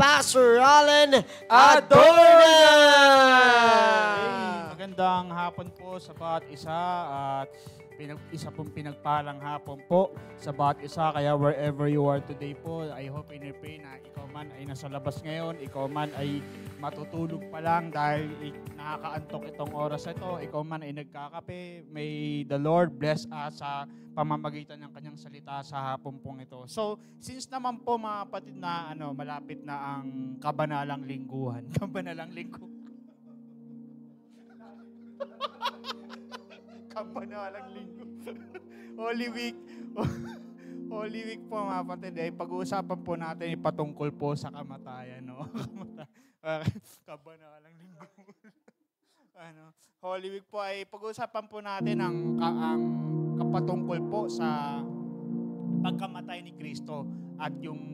Pastor Allen Adorna! Magandang hapon po sa bawat isa at isa pong pinagpalang hapon po sa bawat isa. Kaya wherever you are today po, I hope and I pray na ikaw man ay nasa labas ngayon, ikaw man ay matutulog pa lang dahil nakakaantok itong oras ito, ikaw man ay nagkakape. May the Lord bless us sa pamamagitan ng kanyang salita sa hapon pong ito. So, since naman po mga kapatid na malapit na ang kabanalang lingguhan. Kabanalang lingguhan. Kabanalang linggo. Holy Week. Holy Week po mga kapatid. Pag-uusapan po natin ipatungkol po sa kamatayan. No? Kabanalang linggo. Holy Week po ay pag-uusapan po natin ang kapatungkol po sa pagkamatay ni Kristo at yung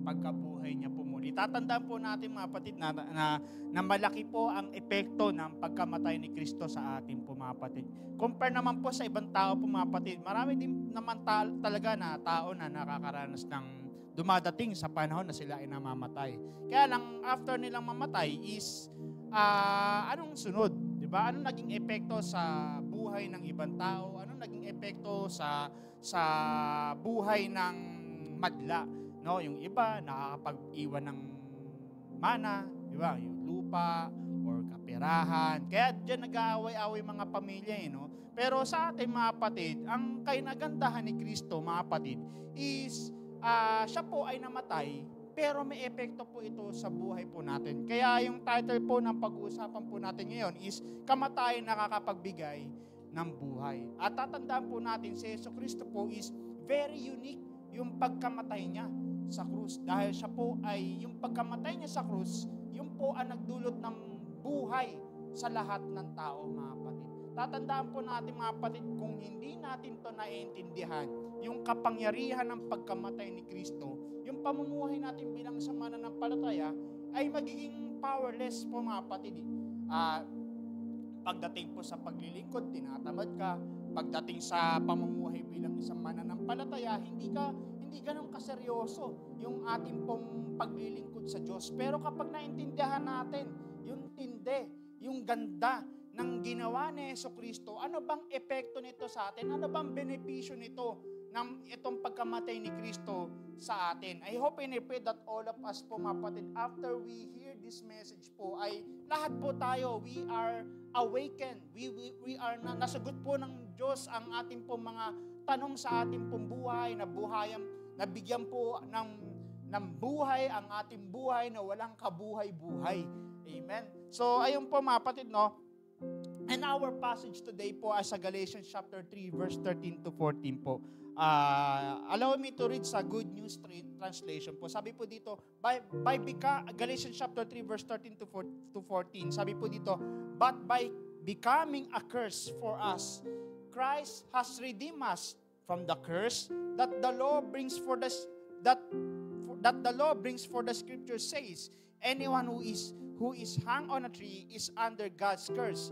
pagkabuhay niya po muli. Tatandaan po natin mga kapatid na malaki po ang epekto ng pagkamatay ni Kristo sa atin po mga kapatid. Compare naman po sa ibang tao po mga kapatid, marami din naman talaga na tao na nakakaranas ng dumadating sa panahon na sila ay namamatay. Kaya lang after nilang mamatay is anong sunod? Diba? Anong naging epekto sa buhay ng ibang tao? Anong naging epekto sa buhay ng madla? No, yung iba nakakapag-iwan ng mana, di ba? Yung lupa or kapirahan. Kaya diyan nag-aaway-away mga pamilya, no? Pero sa ating mga kapatid, ang kainagandahan ni Kristo, mga kapatid, is siya po ay namatay, pero may epekto po ito sa buhay po natin. Kaya yung title po ng pag-uusapan po natin ngayon is Kamatayan nakakapagbigay ng buhay. At tatandaan po natin si Jesucristo po is very unique yung pagkamatay niya sa krus. Dahil siya po ay, yung pagkamatay niya sa krus, yung po ang nagdulot ng buhay sa lahat ng tao, mga kapatid. Tatandaan po natin mga kapatid, kung hindi natin to naiintindihan, yung kapangyarihan ng pagkamatay ni Kristo, yung pamumuhay natin bilang sa mananampalataya, ay magiging powerless po mga kapatid. Pagdating po sa paglilingkod, tinatamad ka. Pagdating sa pamumuhay bilang isang mananampalataya, hindi ganun kaseryoso yung ating pong paglilingkod sa Diyos. Pero kapag naintindihan natin yung tindi, yung ganda ng ginawa ni Jesucristo, ano bang epekto nito sa atin? Ano bang benepisyo nito ng itong pagkamatay ni Kristo sa atin? I hope and I pray that all of us po mga kapatid, after we hear this message po, ay lahat po tayo, we are awakened. We are nasagot po ng Diyos ang ating po mga tanong sa ating pong buhay, nabigyan po ng buhay ang ating buhay na walang kabuhay-buhay. Amen. So, ayun po mga kapatid, no? And our passage today po ay sa Galatians chapter 3, verse 13 to 14 po. Allow me to read sa Good News Translation po. Sabi po dito, Galatians chapter 3, verse 13 to 14, sabi po dito, but by becoming a curse for us, Christ has redeemed us from the curse that the law brings for the scripture says, anyone who is hung on a tree is under God's curse.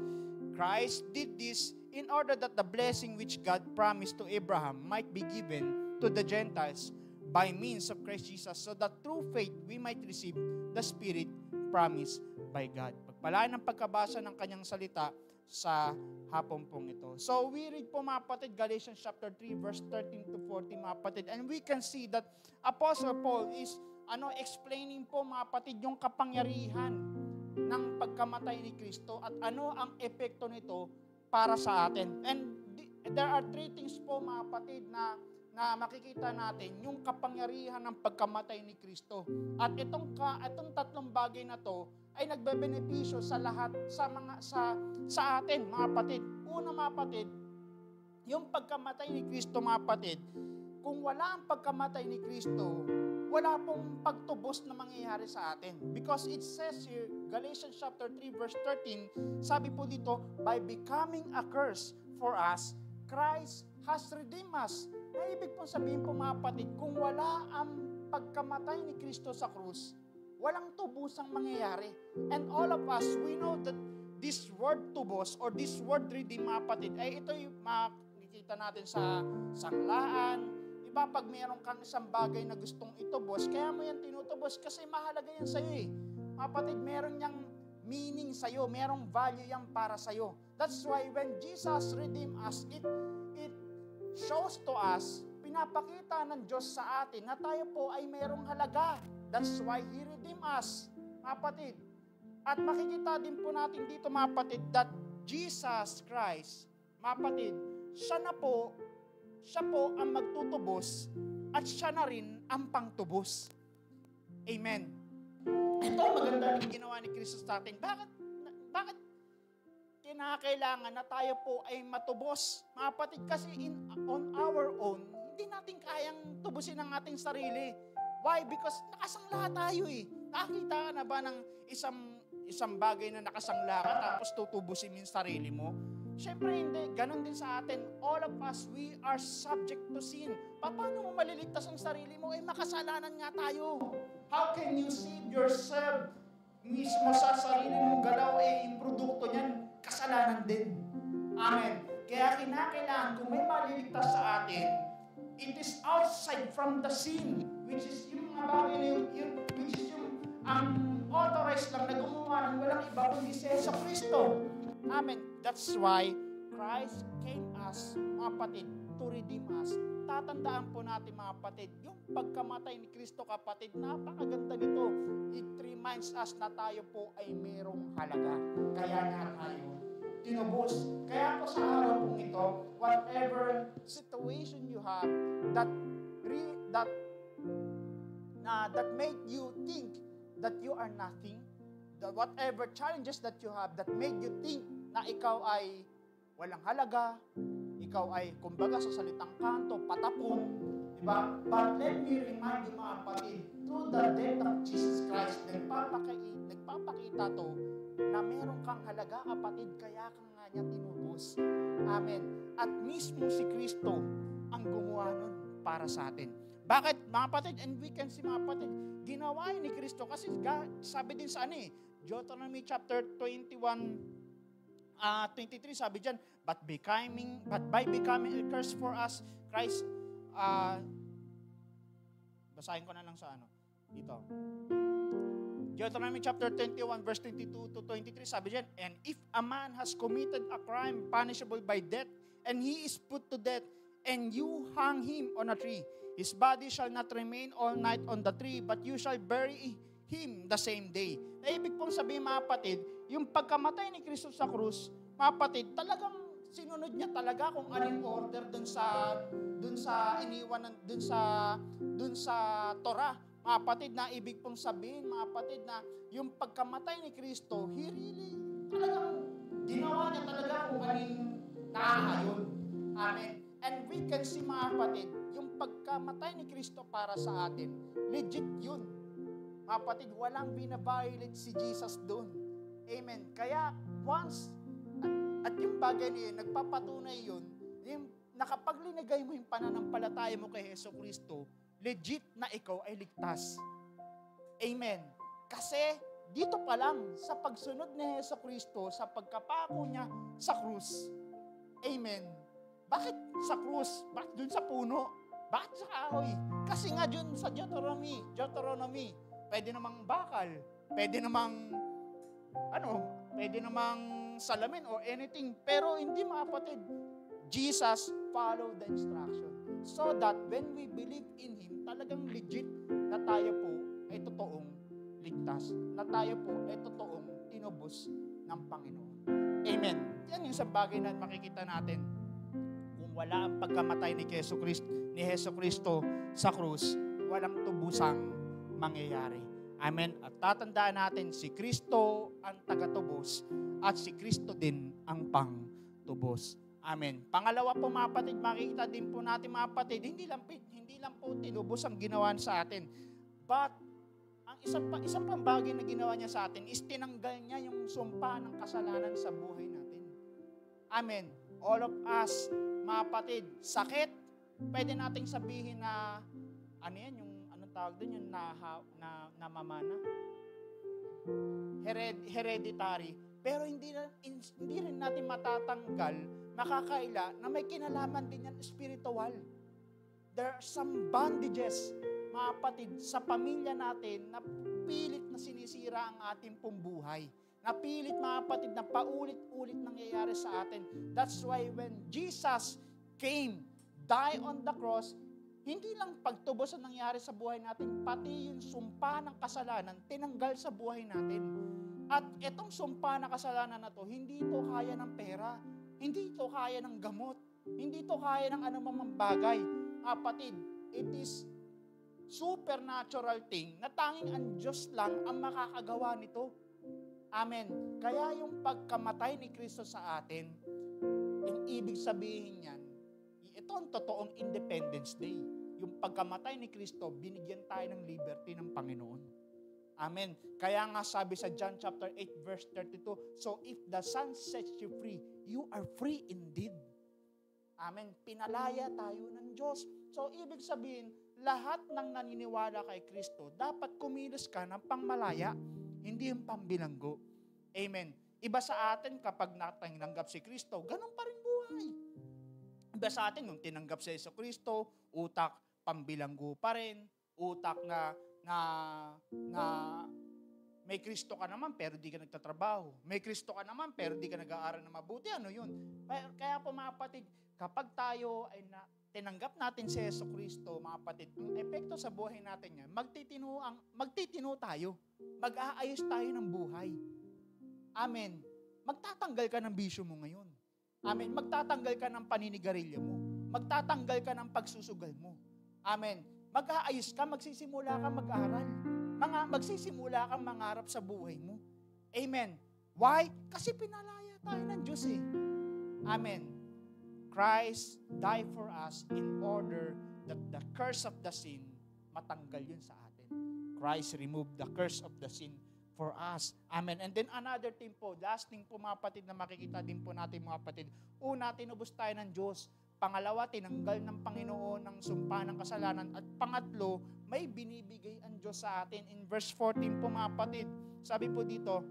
Christ did this in order that the blessing which God promised to Abraham might be given to the Gentiles by means of Christ Jesus, so that through faith we might receive the Spirit promised by God. Pagpalaan ng pagkabasa ng kanyang salita sa hapon pong ito. So we read po mga kapatid, Galatians chapter 3 verse 13 to 14 mga kapatid, and we can see that Apostle Paul is explaining po mga kapatid yung kapangyarihan ng pagkamatay ni Kristo at ano ang epekto nito para sa atin. And there are three things po mga kapatid na makikita natin yung kapangyarihan ng pagkamatay ni Kristo. At itong tatlong bagay na to ay nagbebenepisyo sa lahat sa atin mga kapatid. Una mga kapatid, yung pagkamatay ni Kristo mga kapatid, kung wala ang pagkamatay ni Kristo, wala pong pagtubos na mangyayari sa atin. Because it says here, Galatians chapter 3 verse 13, sabi po dito, by becoming a curse for us, Christ has redeemed us. Na ibig pong sabihin po mga kapatid, kung wala ang pagkamatay ni Kristo sa krus, walang tubusang mangyayari. And all of us, we know that this word tubos or this word redeem mga kapatid, ay ito yung makikita natin sa sanglaan, Di ba, pag mayroon kang isang bagay na gustong itubos, kaya mo yan tinutubos kasi mahalaga yan sa'yo eh. Mga kapatid, meron niyang meaning sa'yo, merong value yan para sa'yo. That's why when Jesus redeemed us, it shows to us, pinapakita ng Diyos sa atin na tayo po ay merong halaga. That's why He redeemed us, mga kapatid. At makikita din po natin dito, mga kapatid, that Jesus Christ, mga kapatid, siya po ang magtutubos at siya na rin ang pangtubos. Amen. Ito maganda rin ginawa ni Kristo sa atin. Bakit kinakailangan na tayo po ay matubos? Mga kapatid, kasi on our own, hindi natin kayang tubusin ang ating sarili. Why? Because nakasangla tayo eh. Nakakita ka na ba ng isang bagay na nakasangla ka tapos tutubusin mo yung sarili mo? Siyempre hindi. Ganon din sa atin. All of us, we are subject to sin. Paano mo maliligtas ang sarili mo? Makasalanan nga tayo. How can you save yourself? Mismo sa sarili mong galaw, yung produkto niyan, kasalanan din. Amen. Kaya kinakailangan kung may maliligtas sa atin, it is outside from the sin, which is yung mga bagay na which is yung authorized lang na gumawa ng walang iba kundi si Yesu Kristo. Amen. That's why Christ came us, mga kapatid, to redeem us. Tatandaan po natin, mga kapatid, yung pagkamatay ni Kristo, kapatid, napakaganda nito. It reminds us na tayo po ay mayroong halaga. Kaya nga tayo tinubos. Kaya po sa araw pong ito, whatever situation you have that made you think that you are nothing, whatever challenges that you have that made you think na ikaw ay walang halaga, ikaw ay, kumbaga sa salitang kanto, patapon, diba? But let me remind you, mga kapatid, through the death of Jesus Christ, nagpapakita to na meron kang halaga, kapatid, kaya kang nga niya tinubos. Amen. At mismo si Kristo ang gumawa nun para sa atin. Bakit, mga kapatid? And we can see, mga kapatid, ginawa ni Kristo kasi sabi din sa Deuteronomy chapter 21, 23, sabi dyan, but by becoming a curse for us, Christ, basahin ko na lang sa dito. Deuteronomy chapter 21, verse 22 to 23, sabi dyan, and if a man has committed a crime punishable by death, and he is put to death, and you hang him on a tree, his body shall not remain all night on the tree, but you shall bury him the same day. Na ibig pong sabihin, mga kapatid, yung pagkamatay ni Kristo sa krus, mga kapatid, talagang sinunod niya talaga kung anong order dun sa iniwan dun sa Torah. Mga kapatid, na ibig pong sabihin, mga kapatid, na yung pagkamatay ni Kristo, He really talagang ginawa niya talaga kung anong naayon. Amen. And we can see, mga kapatid, yung pagkamatay ni Kristo para sa atin, legit yun. Mga kapatid, walang binabiolate si Jesus doon. Amen. Kaya once, at yung bagay niya, nagpapatunay yun, yung nakapaglinagay mo yung pananampalataya mo kay Yesu Kristo, legit na ikaw ay ligtas. Amen. Kasi dito pa lang, sa pagsunod ni Yesu Kristo, sa pagkapako niya sa krus. Amen. Bakit sa krus? Bakit dun sa puno? Bakit sa kahoy? Kasi nga dun sa Deuteronomy, pwede namang bakal, pwede namang salamin or anything. Pero hindi, mga kapatid, Jesus followed the instruction. So that when we believe in Him, talagang legit na tayo po ay totoong ligtas. Na tayo po ay totoong tinubos ng Panginoon. Amen. Yan yung sa bagay na makikita natin. Kung wala ang pagkamatay ni Yesu Kristo sa krus, walang tubusang mangyayari. Amen. At tatandaan natin, si Kristo ang tagatubos at si Kristo din ang pangtubos. Amen. Pangalawa po, mga kapatid, makikita din po natin, mga kapatid, hindi lang po tinubos ang ginawa sa atin. But ang isang pang bagay na ginawa niya sa atin is tinanggal niya yung sumpa ng kasalanan sa buhay natin. Amen. All of us, mga kapatid, sakit, pwede nating sabihin na tawag doon yung namamana. Hereditary. Pero hindi rin natin matatanggal, makakaila, na may kinalaman din yan spiritual. there are some bondages, mga kapatid, sa pamilya natin na pilit na sinisira ang ating pong buhay. Napilit, mga kapatid, na paulit-ulit nangyayari sa atin. That's why when Jesus came, die on the cross, hindi lang pagtubos ang nangyari sa buhay natin, pati yung sumpa ng kasalanan, tinanggal sa buhay natin. At itong sumpa ng kasalanan na to, hindi ito kaya ng pera, hindi ito kaya ng gamot, hindi ito kaya ng anumang bagay. Kapatid, it is supernatural thing na tanging ang Diyos lang ang makakagawa nito. Amen. Kaya yung pagkamatay ni Kristo sa atin, yung ibig sabihin niyan, ito ang totoong Independence Day. Yung pagkamatay ni Kristo, binigyan tayo ng liberty ng Panginoon. Amen. Kaya nga sabi sa John chapter 8 verse 32, so if the Son sets you free, you are free indeed. Amen. Pinalaya tayo ng Diyos. So ibig sabihin, lahat ng naniniwala kay Kristo, dapat kumilos ka ng pangmalaya, hindi yung pambilanggo. Amen. Iba sa atin kapag natanggap si Kristo, ganun pa rin buhay. Iba sa atin, nung tinanggap si Yesu Kristo, utak pambilanggo pa rin, utak na may Kristo ka naman pero di ka nagtatrabaho. May Kristo ka naman pero di ka nag-aaral na mabuti. Ano yun? Kaya po mga kapatid, kapag tayo ay tinanggap natin si Yesu Kristo, mga kapatid, ang epekto sa buhay natin yan, magtitino tayo. Mag-aayos tayo ng buhay. Amen. Magtatanggal ka ng bisyo mo ngayon. Amen. Magtatanggal ka ng paninigarilyo mo. Magtatanggal ka ng pagsusugal mo. Amen. Mag-aayos ka, magsisimula ka mag-aral. Magsisimula kang mangarap sa buhay mo. Amen. Why? Kasi pinalaya tayo ng Diyos eh. Amen. Christ died for us in order that the curse of the sin, matanggal yun sa atin. Christ removed the curse of the sin for us. Amen. And then another thing po, last thing po mga kapatid na makikita din po natin mga kapatid, una, tinubos tayo ng Diyos. Pangalawa, tinanggal ng Panginoon ng sumpa ng kasalanan. At pangatlo, may binibigay ang Diyos sa atin. In verse 14 po mga kapatid, sabi po dito,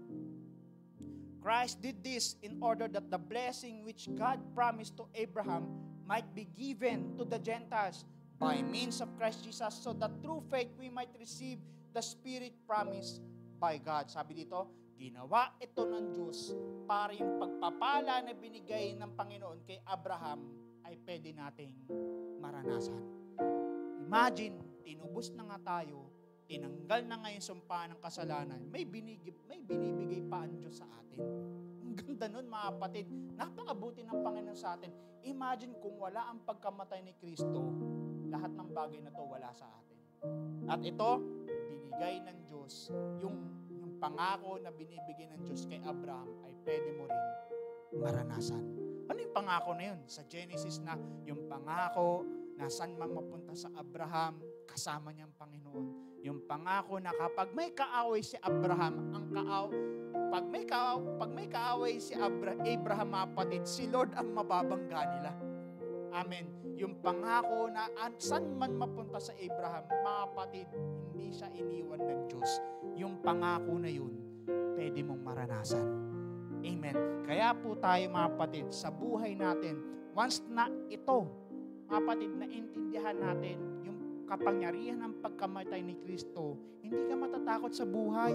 Christ did this in order that the blessing which God promised to Abraham might be given to the Gentiles by means of Christ Jesus, so that through faith we might receive the Spirit promised by God. Sabi dito, ginawa ito ng Diyos para yung pagpapala na binigay ng Panginoon kay Abraham ay pwede nating maranasan. Imagine, tinubos na nga tayo, tinanggal na ngayon sumpa ng kasalanan, may binibigay pa ang Diyos sa atin. Ang ganda nun mga kapatid, napakabuti ng Panginoon sa atin. Imagine kung wala ang pagkamatay ni Kristo, lahat ng bagay na to wala sa atin. At ito, binigay ng Diyos, yung pangako na binibigay ng Diyos kay Abraham ay pwede mo rin maranasan. Ano yung pangako na yun? Sa Genesis na yung pangako na saan man mapunta sa Abraham, kasama niyang Panginoon. Yung pangako na kapag may kaaway si Abraham, pag may kaaway si Abraham, mapatid, si Lord ang mababangga nila. Amen. Yung pangako na saan man mapunta sa Abraham, mapatid, hindi siya iniwan ng Diyos. Yung pangako na yun, pwede mong maranasan. Amen. Kaya po tayo mga kapatid, sa buhay natin, once na ito, mga kapatid, naintindihan natin yung kapangyarihan ng pagkamatay ni Kristo, hindi ka matatakot sa buhay.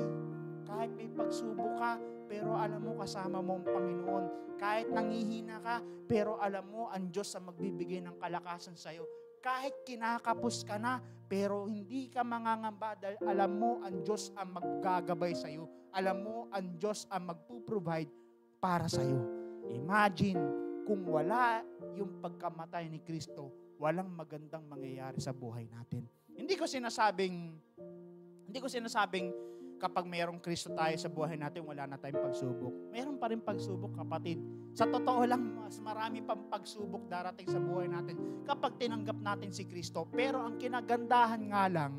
Kahit may pagsubok ka, pero alam mo kasama mo ang Panginoon. Kahit nanghihina ka, pero alam mo ang Diyos ang magbibigay ng kalakasan sa iyo. Kahit kinakapos ka na, pero hindi ka mangangamba dahil alam mo ang Diyos ang maggagabay sa iyo. Alam mo ang Diyos ang magpo-provide para sa iyo. Imagine kung wala yung pagkamatay ni Kristo, walang magandang mangyayari sa buhay natin. Hindi ko sinasabing kapag mayroong Kristo tayo sa buhay natin, wala na tayong pagsubok. Meron pa rin pagsubok, kapatid. Sa totoo lang, mas marami pang pagsubok darating sa buhay natin kapag tinanggap natin si Kristo. Pero ang kinagandahan nga lang,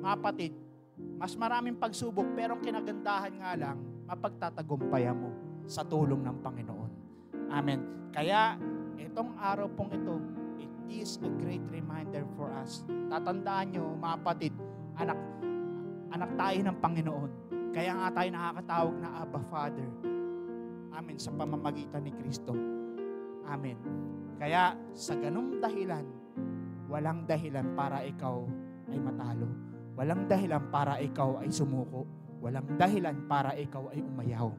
mga kapatid, mas maraming pagsubok, pero ang kinagandahan nga lang, mapagtatagumpayan mo sa tulong ng Panginoon. Amen. Kaya, itong araw pong ito, it is a great reminder for us. Tatandaan nyo, mga kapatid, anak tayo ng Panginoon. Kaya nga tayo nakakatawag na Abba Father. Amen. Sa pamamagitan ni Kristo. Amen. Kaya sa ganung dahilan, walang dahilan para ikaw ay matalo. Walang dahilan para ikaw ay sumuko. Walang dahilan para ikaw ay umayaw.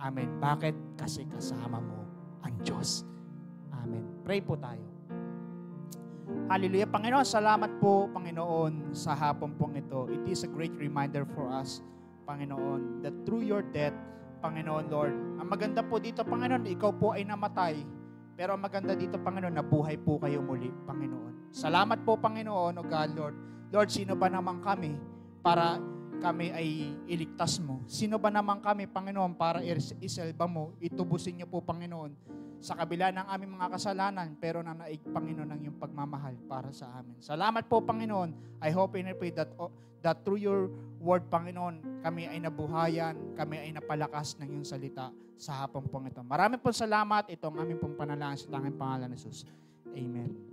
Amen. Bakit? Kasi kasama mo ang Diyos. Amen. Pray po tayo. Hallelujah. Panginoon, salamat po, Panginoon, sa hapon pong ito. It is a great reminder for us, Panginoon, that through your death, Panginoon, Lord, ang maganda po dito, Panginoon, ikaw po ay namatay. Pero ang maganda dito, Panginoon, nabuhay po kayo muli, Panginoon. Salamat po, Panginoon, O God, Lord. Lord, sino ba naman kami para kami ay iligtas mo? Sino ba naman kami, Panginoon, para iselba mo? Itubusin niyo po, Panginoon, sa kabila ng aming mga kasalanan, pero nanaig, Panginoon, ng iyong pagmamahal para sa amin. Salamat po, Panginoon. I hope and I pray that through your word, Panginoon, kami ay nabuhayan, kami ay napalakas ng iyong salita sa hapon pong ito. Maraming po salamat. Ito ang aming pong panalangin sa tanging pangalan ni Jesus. Amen.